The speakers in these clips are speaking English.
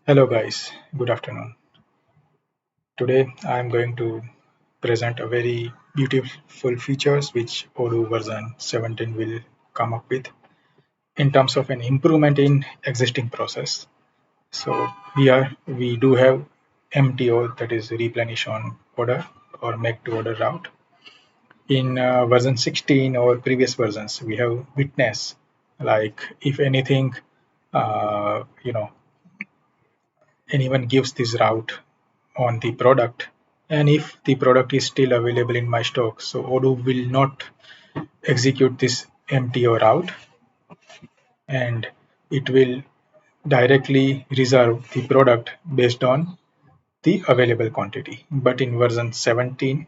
Hello guys, good afternoon. Today I am going to present a very beautiful features which Odoo version 17 will come up with in terms of an improvement in existing process. So here we do have MTO, that is replenish on order or make to order route. In version 16 or previous versions we have witness, like if anything uh, you know anyone gives this route on the product, and if the product is still available in my stock, so Odoo will not execute this MTO route, and it will directly reserve the product based on the available quantity. But in version 17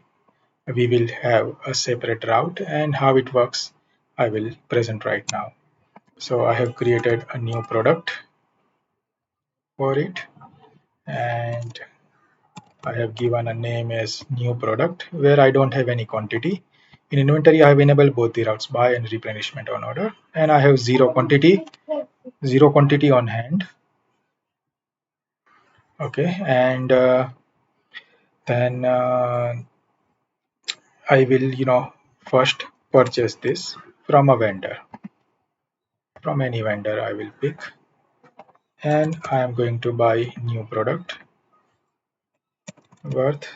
we will have a separate route, and how it works I will present right now. So I have created a new product for it, and I have given a name as new product where I don't have any quantity. In inventory, I have enabled both the routes buy and replenishment on order, and I have zero quantity on hand. Okay, and then I will, first purchase this from a vendor, from any vendor I will pick, and I am going to buy new product worth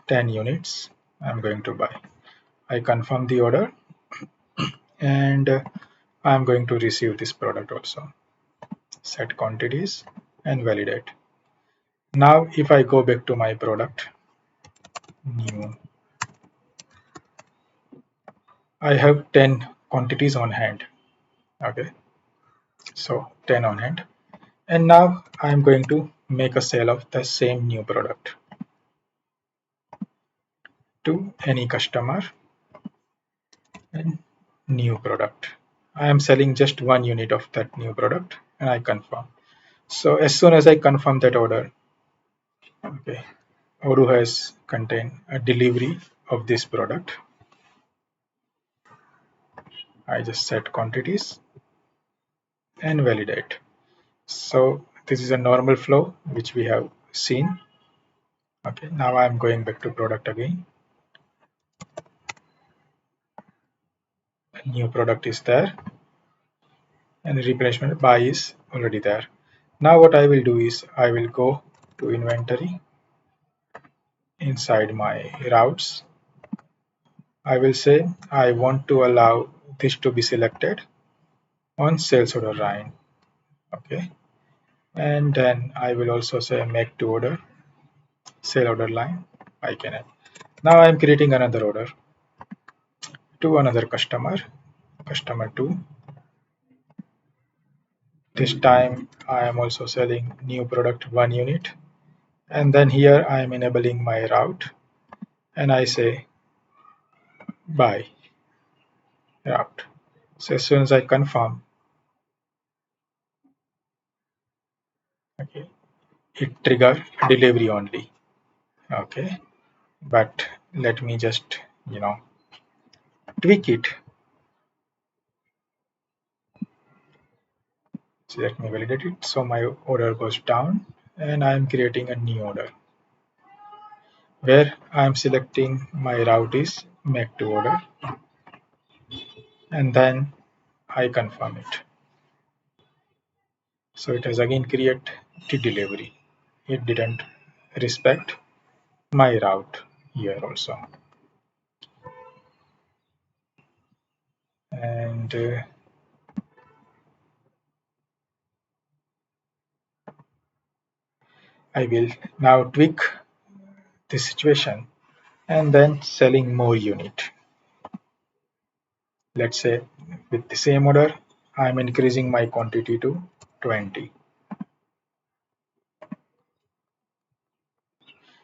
10 units. I'm going to buy. I confirm the order, and I'm going to receive this product also. Set quantities and validate. Now if I go back to my product, new, I have 10 quantities on hand. Okay, so 10 on hand, and now I'm going to make a sale of the same new product to any customer. And new product, I am selling just 1 unit of that new product, and I confirm. So as soon as I confirm that order, okay, Odoo has contained a delivery of this product. I just set quantities and validate. So this is a normal flow which we have seen. Okay, now I'm going back to product again. A new product is there, and the replenishment buy is already there. Now what I will do is I will go to inventory. Inside my routes, I will say I want to allow this to be selected on sales order line. Okay, and then I will also say make to order sale order line. I can add. Now I am creating another order to another customer, customer 2. This time I am also selling new product 1 unit, and then here I am enabling my route, and I say buy route. So as soon as I confirm, okay, it trigger delivery only. Okay, but let me just tweak it. So let me validate it. So my order goes down, and I am creating a new order where I am selecting my route is make to order, and then I confirm it. So it has again created the delivery. It didn't respect my route here also. And I will now tweak this situation and then selling more unit. Let's say with the same order, I'm increasing my quantity to 20.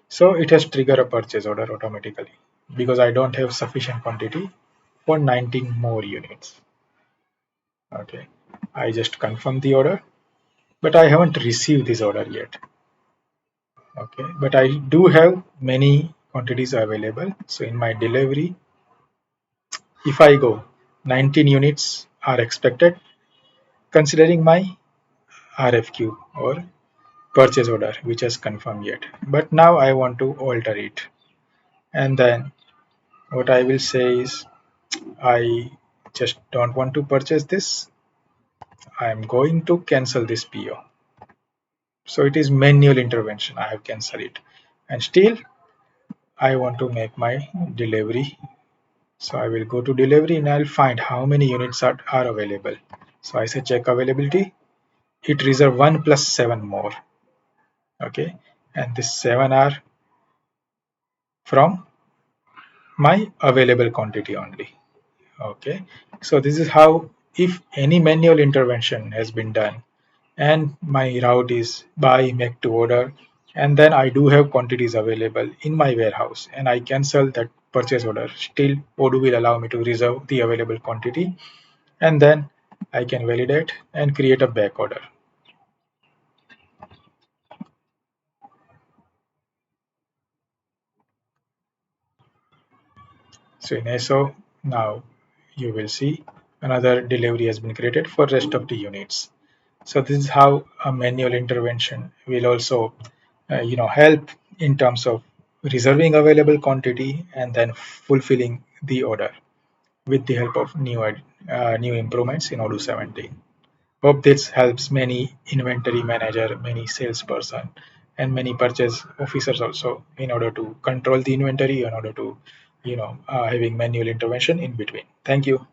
So it has triggered a purchase order automatically because I don't have sufficient quantity for 19 more units. Okay, I just confirm the order, but I haven't received this order yet. Okay, but I do have many quantities available. So in my delivery, if I go 19 units are expected considering my RFQ or purchase order which is confirmed yet, but now I want to alter it. And then what I will say is, I just don't want to purchase this. I'm going to cancel this PO. So it is manual intervention. I have cancelled it. And still I want to make my delivery. So I will go to delivery and I'll find how many units are available. So I say check availability. It reserve 1 plus 7 more. Okay. And this 7 are from my available quantity only. Okay. So this is how, if any manual intervention has been done and my route is buy, make to order, and then I do have quantities available in my warehouse and I cancel that purchase order, still Odoo will allow me to reserve the available quantity, and then I can validate and create a back order. So in SO, now you will see another delivery has been created for rest of the units. So this is how a manual intervention will also, help in terms of reserving available quantity and then fulfilling the order with the help of new improvements in Odoo 17. Hope this helps many inventory manager, many salesperson, and many purchase officers also in order to control the inventory, in order to, having manual intervention in between. Thank you.